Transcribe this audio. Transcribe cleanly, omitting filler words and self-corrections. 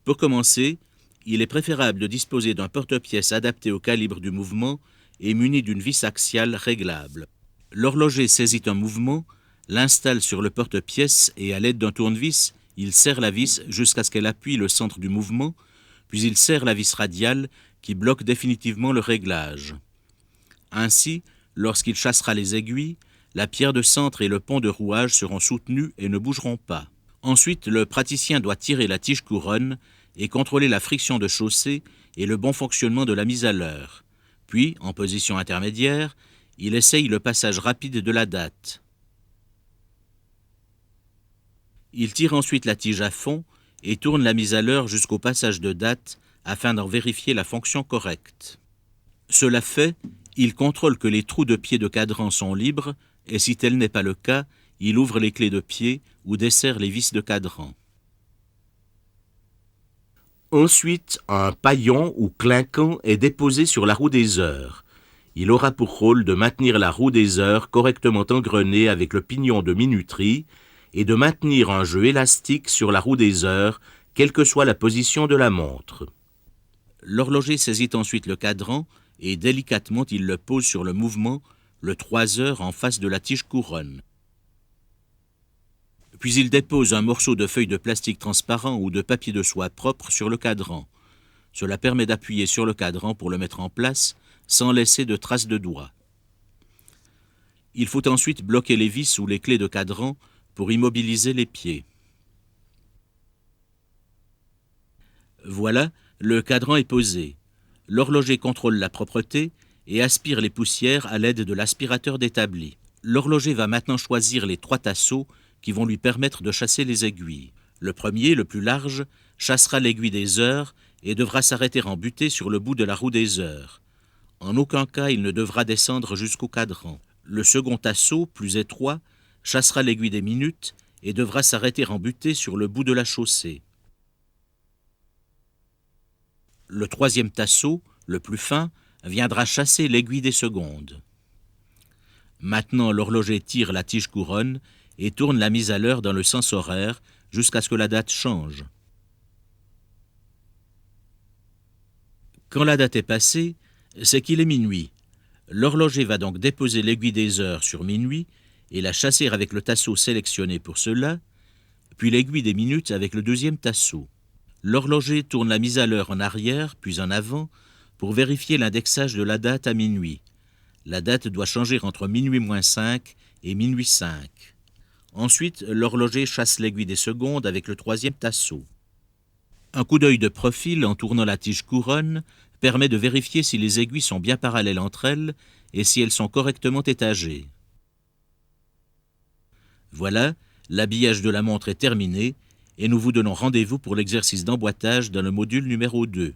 Pour commencer, il est préférable de disposer d'un porte-pièces adapté au calibre du mouvement et muni d'une vis axiale réglable. L'horloger saisit un mouvement, l'installe sur le porte-pièces et à l'aide d'un tournevis, il serre la vis jusqu'à ce qu'elle appuie le centre du mouvement, puis il serre la vis radiale qui bloque définitivement le réglage. Ainsi, lorsqu'il chassera les aiguilles, la pierre de centre et le pont de rouage seront soutenus et ne bougeront pas. Ensuite, le praticien doit tirer la tige couronne et contrôler la friction de chaussée et le bon fonctionnement de la mise à l'heure. Puis, en position intermédiaire, il essaye le passage rapide de la date. Il tire ensuite la tige à fond et tourne la mise à l'heure jusqu'au passage de date afin d'en vérifier la fonction correcte. Cela fait, il contrôle que les trous de pied de cadran sont libres et si tel n'est pas le cas, il ouvre les clés de pied ou desserre les vis de cadran. Ensuite, un paillon ou clinquant est déposé sur la roue des heures. Il aura pour rôle de maintenir la roue des heures correctement engrenée avec le pignon de minuterie et de maintenir un jeu élastique sur la roue des heures, quelle que soit la position de la montre. L'horloger saisit ensuite le cadran et délicatement il le pose sur le mouvement, le 3 heures en face de la tige couronne. Puis il dépose un morceau de feuille de plastique transparent ou de papier de soie propre sur le cadran. Cela permet d'appuyer sur le cadran pour le mettre en place sans laisser de traces de doigts. Il faut ensuite bloquer les vis ou les clés de cadran pour immobiliser les pieds. Voilà, le cadran est posé. L'horloger contrôle la propreté et aspire les poussières à l'aide de l'aspirateur d'établi. L'horloger va maintenant choisir les 3 tasseaux qui vont lui permettre de chasser les aiguilles. Le premier, le plus large, chassera l'aiguille des heures et devra s'arrêter en butée sur le bout de la roue des heures. En aucun cas, il ne devra descendre jusqu'au cadran. Le second tasseau, plus étroit, chassera l'aiguille des minutes et devra s'arrêter en butée sur le bout de la chaussée. Le troisième tasseau, le plus fin, viendra chasser l'aiguille des secondes. Maintenant, l'horloger tire la tige couronne et tourne la mise à l'heure dans le sens horaire jusqu'à ce que la date change. Quand la date est passée, c'est qu'il est minuit. L'horloger va donc déposer l'aiguille des heures sur minuit et la chasser avec le tasseau sélectionné pour cela, puis l'aiguille des minutes avec le deuxième tasseau. L'horloger tourne la mise à l'heure en arrière, puis en avant, pour vérifier l'indexage de la date à minuit. La date doit changer entre minuit moins 5 et minuit 5. Ensuite, l'horloger chasse l'aiguille des secondes avec le troisième tasseau. Un coup d'œil de profil en tournant la tige couronne permet de vérifier si les aiguilles sont bien parallèles entre elles et si elles sont correctement étagées. Voilà, l'habillage de la montre est terminé et nous vous donnons rendez-vous pour l'exercice d'emboîtage dans le module numéro 2.